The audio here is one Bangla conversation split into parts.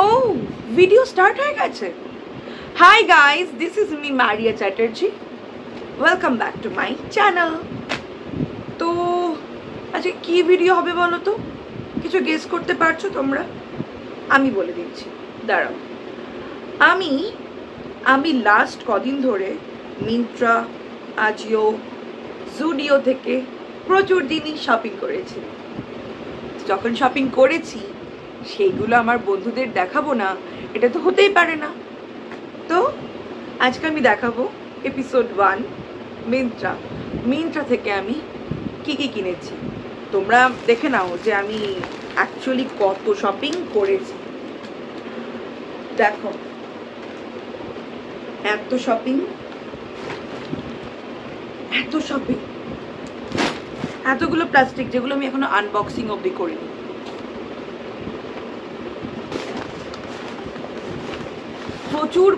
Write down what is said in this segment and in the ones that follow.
Oh, video start হয়ে গেছে. Hi guys, this is me Maria Chatterjee. Welcome back to my channel. তো আজকে কি ভিডিও হবে বলো তো? কিছু গেস করতে পারছো তোমরা? আমি বলে দিচ্ছি, দাঁড়াও। আমি লাস্ট কদিন ধরে মিন্ত্রা, আজিও, জুডিও থেকে প্রচুর জিনিস শপিং করেছি। যখন শপিং করেছি সেইগুলো আমার বন্ধুদের দেখাবো না, এটা তো হতেই পারে না। তো আজকে আমি দেখাবো এপিসোড 1 মিন্ত্রা থেকে আমি কি কি কিনেছি। তোমরা দেখে নাও যে আমি অ্যাকচুয়ালি কত শপিং করেছি। দেখো, এত শপিং, এতগুলো প্লাস্টিক যেগুলো আমি এখনো আনবক্সিং অবধি করিনি।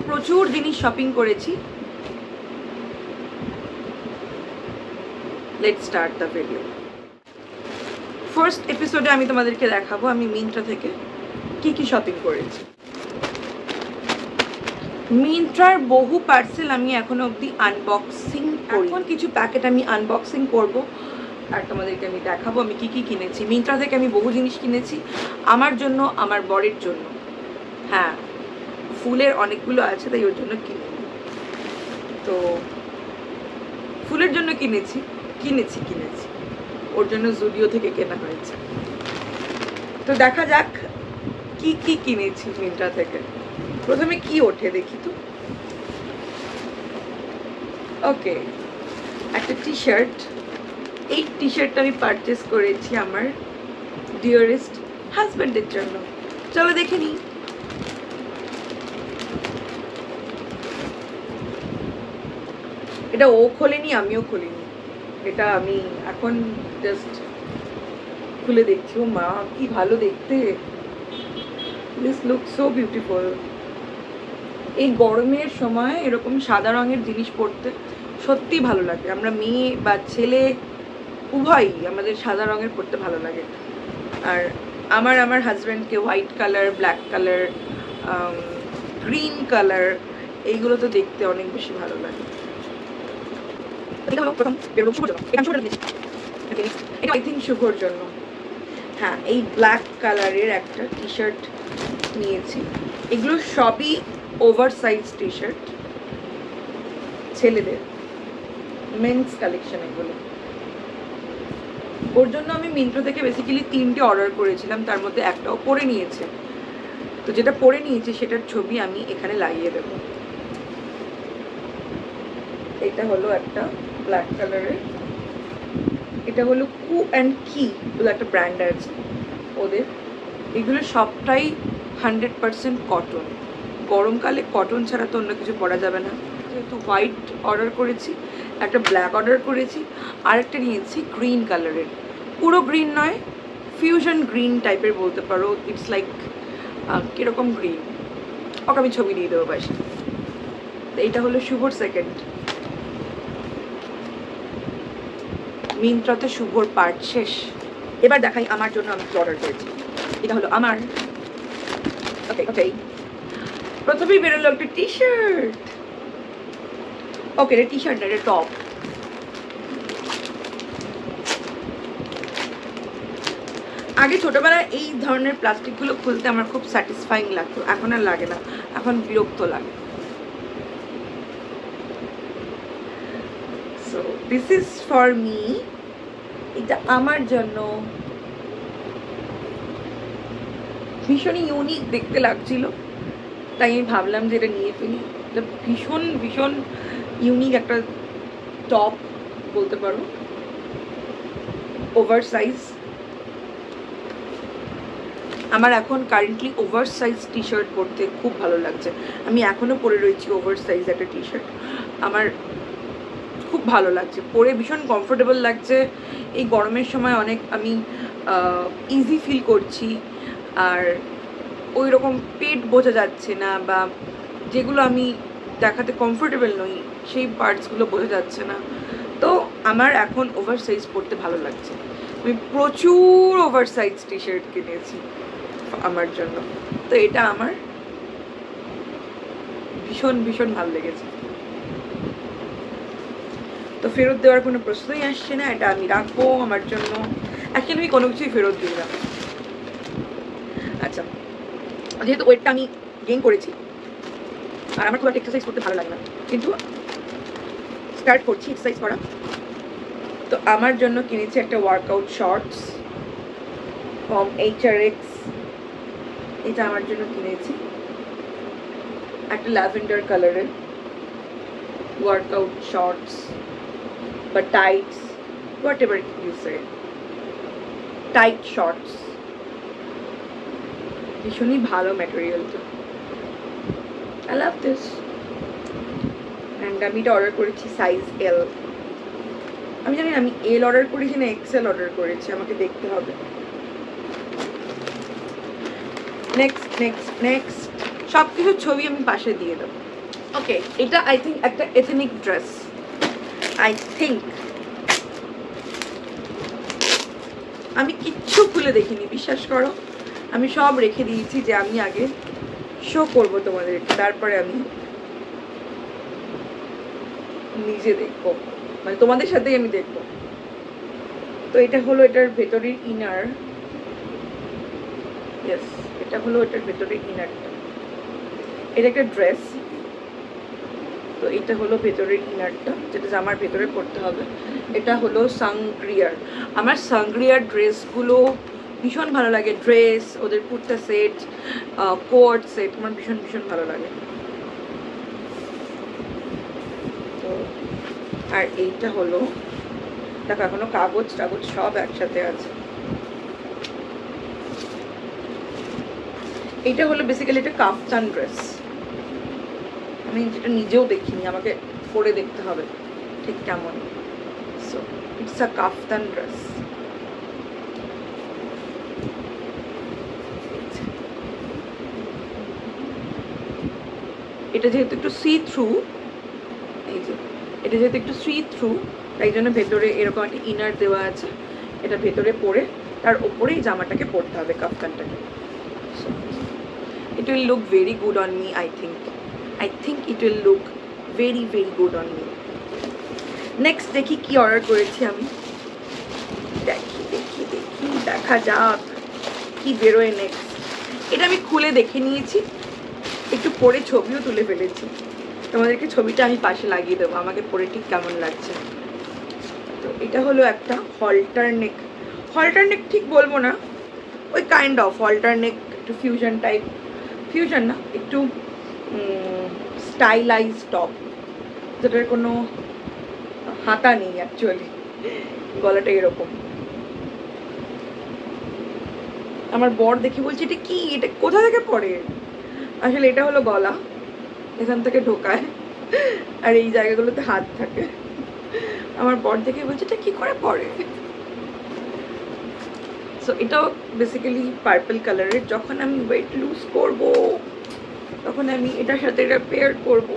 প্রচুর জিনিস শপিং করেছি। Let's start the video. First এপিসোডে আমি তোমাদেরকে দেখাবো আমি মিন্ত্রা থেকে কি কি শপিং করেছি। মিন্ত্রার বহু পার্সেল আমি এখনো অবধি আনবক্সিং করি। এখন কিছু প্যাকেট আমি আনবক্সিং করব আর তোমাদেরকে আমি দেখাবো আমি কি কি কিনেছি। মিন্ত্রা থেকে আমি বহু জিনিস কিনেছি, আমার জন্য, আমার বরের জন্য। হ্যাঁ, ফুলের অনেকগুলো আছে তাই ওর জন্য কিনে। তো ফুলের জন্য কিনেছি ওর জন্য জুডিও থেকে কেনা হয়েছে। তো দেখা যাক কি কি কিনেছি মিন্ত্রা থেকে। প্রথমে কি ওঠে দেখি তো। ওকে, একটা টি শার্ট। এই টি শার্টটা আমি পারচেস করেছি আমার ডিয়ারেস্ট হাজব্যান্ডের জন্য। চলো দেখে নিই। এটা ও খোলেনি, আমিও খুলিনি। এটা আমি এখন জাস্ট খুলে দেখছি। ও মা, কি ভালো দেখতে! This look so beautiful. এই গরমের সময় এরকম সাদা রঙের জিনিস পরতে সত্যি ভালো লাগে। আমরা মেয়ে বা ছেলে উভয়ই আমাদের সাদা রঙের পরতে ভালো লাগে। আর আমার হাজব্যান্ডকে white colour, black colour, green colour এইগুলো তো দেখতে অনেক বেশি ভালো লাগে। শুভর জন্য হ্যাঁ, এই ব্ল্যাক কালারের একটা টি শার্ট নিয়েছি। এগুলো সবই ওভার সাইজ টি শার্ট, ছেলেদের মেন্স কালেকশন এগুলো। ওর জন্য আমি মিন্ত্রা থেকে বেসিক্যালি 3টে অর্ডার করেছিলাম, তার মধ্যে একটাও পরে নিয়েছে। তো যেটা পরে নিয়েছে সেটার ছবি আমি এখানে লাগিয়ে দেবো। এটা হলো একটা ব্ল্যাক কালারের, এটা হলো কু অ্যান্ড কি বলে একটা ব্র্যান্ড আছে ওদের। এগুলো সবটাই 100% কটন। গরমকালে কটন ছাড়া তো অন্য কিছু পরা যাবে না। যেহেতু হোয়াইট অর্ডার করেছি, একটা ব্ল্যাক অর্ডার করেছি, আর একটা নিয়েছি গ্রিন কালারের। পুরো গ্রিন নয়, ফিউশন গ্রিন টাইপের বলতে পারো। ইটস লাইক কীরকম গ্রিন, ওকে আমি ছবি দিয়ে দেবো বাসে। তো এইটা হলো শুভর সেকেন্ড। মিন্ত্রাতে শুভর পার্ট শেষ। এবার দেখাই আমার জন্য আমি অর্ডার করেছি। এটা হলো আমার। ওকে, প্রথমেই বেরোলো একটা টি শার্ট। ওকে, এটা টি শার্ট না, এটা টপ। আগে ছোটবেলায় এই ধরনের প্লাস্টিকগুলো খুলতে আমার খুব স্যাটিসফাইং লাগতো, এখন আর লাগে না, এখন বিরক্ত লাগে। So this is for me. এটা আমার জন্য। ভীষণই ইউনিক দেখতে লাগছিল, তাই আমি ভাবলাম যে এটা নিয়ে ফেলি। এটা ভীষণ ইউনিক একটা টপ বলতে পারো, ওভার সাইজ। আমার এখন currently over size T shirt পরতে খুব ভালো লাগছে। আমি এখনও পরে রয়েছি ওভার সাইজ একটা টি শার্ট। আমার খুব ভালো লাগছে পরে, ভীষণ কমফোর্টেবল লাগছে। এই গরমের সময় অনেক আমি ইজি ফিল করছি। আর ওই রকম পেট বোঝা যাচ্ছে না, বা যেগুলো আমি দেখাতে কমফোর্টেবল নই সেই পার্টসগুলো বোঝা যাচ্ছে না। তো আমার এখন ওভার সাইজ পরতে ভালো লাগছে। আমি প্রচুর ওভার সাইজ টি শার্ট কিনেছি। আমার জন্য। তো এটা আমার ভীষণ ভীষণ ভালো লেগেছে। তো ফেরত দেওয়ার কোনো প্রশ্নই আসছে না, এটা আমি রাখবো আমার জন্য। অ্যাকচুয়ালি আমি কোনো কিছুই ফেরত দিই না। আচ্ছা, যেহেতু ওয়েটটা আমি গেইন করেছি আর আমার খুব একটা এক্সারসাইজ করতে ভালো লাগে না, কিন্তু স্টার্ট করছি এক্সারসাইজ করা, তো আমার জন্য কিনেছি একটা ওয়ার্কআউট শর্টস ফ্রম HRX। এটা আমার জন্য কিনেছি, একটা ল্যাভেন্ডার কালারের ওয়ার্কআউট শর্টস বা tights, whatever you say, tight shorts. ভীষণই ভালো ম্যাটেরিয়ালটা, আই লাভ দিস। অ্যান্ড আমি এটা অর্ডার করেছি সাইজ L। আমি জানি না আমি L অর্ডার করেছি না XL অর্ডার করেছি, আমাকে দেখতে হবে। নেক্সট নেক্সট নেক্সট সব কিছু ছবি আমি পাশে দিয়ে দেবো। ওকে, এটা আই থিঙ্ক একটা এথনিক ড্রেস। আই থিঙ্ক আমি কিচ্ছু খুলে দেখিনি, বিশ্বাস করো। আমি সব রেখে দিয়েছি যে আমি আগে শো করব তোমাদেরকে, তারপরে আমি নিজে দেখবো, মানে তোমাদের সাথেই আমি দেখবো। তো এটা হলো এটার ভেতরের ইনার। ইয়েস, এটা হলো এটার ভেতরের ইনারটা। এটা একটা ড্রেস, তো এটা হলো ভেতরের ইনারটা, যেটা আমার ভেতরে পড়তে হবে। এটা হলো সাংগ্রিয়ার। আমার সাংগ্রিয়ার ড্রেসগুলো ভীষণ ভালো লাগে। ড্রেস, ওদের কুর্তা সেট, কোট সেট আমার ভীষণ ভীষণ ভালো লাগে। তো আর এইটা হলো, দেখো এখনো কাগজ টাগজ সব একসাথে আছে। এইটা হলো বেসিক্যালি একটা কাফতান ড্রেস। আমি যেটা নিজেও দেখিনি, আমাকে পরে দেখতে হবে ঠিক কেমন। So it's a kaftan dress. এটা যেহেতু একটু সি থ্রু, এই যে এটা যেহেতু একটু সি থ্রু, তাই জন্য ভেতরে এরকম একটা ইনার দেওয়া আছে। এটা ভেতরে পরে তার ওপরেই জামাটাকে পরতে হবে, কাফতানটাকে। It will look very good on me, I think it will look very very good on me. Next দেখি কি অর্ডার করেছি আমি, দেখি দেখি দেখি দেখা যাক কি বেরোয় নেক্সট। এটা আমি খুলে দেখে নিয়েছি, একটু পরে ছবিও তুলে ফেলেছি। তোমাদেরকে ছবিটা আমি পাশে লাগিয়ে দেবো, আমাকে পরে ঠিক কেমন লাগছে। তো এটা হলো একটা হল্টার নেক। হল্টার নেক ঠিক বলবো না, ওই কাইন্ড অফ হল্টার নেক, একটু ফিউশন টাইপ, ফিউশন না, একটু স্টাইলাইজ টপ, যেটার কোনো হাতা নেই অ্যাকচুয়ালি, গলাটা এরকম। আমার বর দেখে বলছে এটা কি, এটা কোথা থেকে পড়ে। আসলে এটা হলো গলা, এখান থেকে ঢোকায় আর এই জায়গাগুলোতে হাত থাকে। আমার বর দেখে বলছে এটা কি করে পড়ে। সো এটাও বেসিক্যালি পার্পল কালারের। যখন আমি ওয়েট লুজ করব তখন আমি এটার সাথে এটা পেয়ার করব।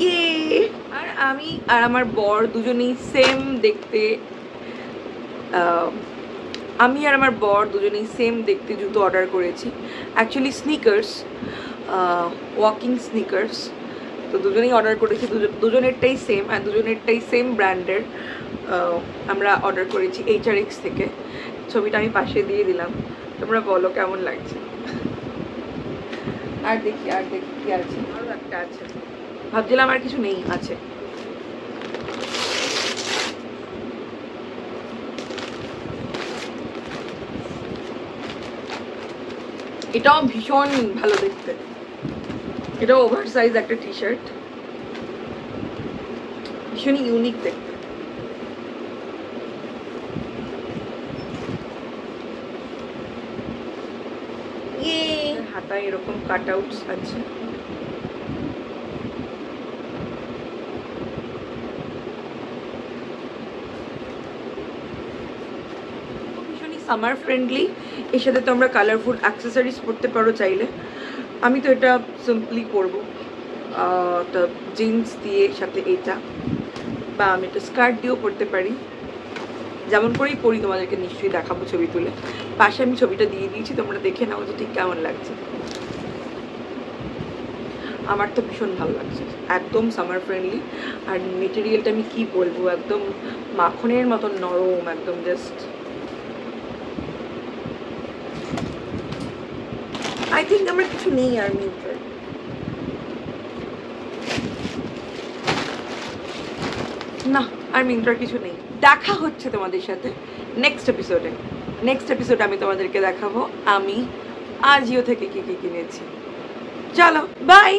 ইয়ে, আর আমি আর আমার বর দুজনেই সেম দেখতে, আমি আর আমার বর দুজনেই সেম দেখতে জুতো অর্ডার করেছি। Actually sneakers, walking sneakers. তো দুজনেই অর্ডার করেছি, দুজনেরটাই সেম, আর দুজনেরটাই সেম ব্র্যান্ডের আমরা অর্ডার করেছি HRX থেকে। ছবিটা আমি পাশে দিয়ে দিলাম, তোমরা বলো কেমন লাগছে। আর দেখি আর দেখি কি আছে, আরও একটা আছে, ভাবছিলাম আর কিছু নেই, আছে। এটাও ভীষণ ভালো দেখতে, এটাও ওভার সাইজ একটা টি শার্ট, ভীষণই ইউনিক দেখতে। হাতায় এরকম কাট আউটস আছে। ভীষণই সামার ফ্রেন্ডলি, এর সাথে তো আমরা কালারফুল অ্যাক্সেসরিজ পরতে পারো চাইলে। আমি তো এটা সিম্পলি পরবো, তো জিন্স দিয়ে সাথে এটা, বা আমি একটা স্কার্ট দিয়েও পরতে পারি। যেমন করেই পরি তোমাদেরকে নিশ্চয়ই দেখাবো ছবি তুলে। পাশে আমি ছবিটা দিয়ে দিয়েছি, তোমরা দেখে নাও যে ঠিক কেমন লাগছে। আমার তো ভীষণ ভালো লাগছে, একদম সামার ফ্রেন্ডলি। আর মেটেরিয়ালটা আমি কি বলবো, একদম মাখনের মতন নরম, একদম জাস্ট আই থিঙ্ক আমার কিছু নেই আর মিন্ত্রার। না, আর মিন্ত্রার কিছু নেই। দেখা হচ্ছে তোমাদের সাথে নেক্সট এপিসোডে আমি তোমাদেরকে দেখাবো আমি আজিও থেকে কি কি কিনেছি। চলো বাই।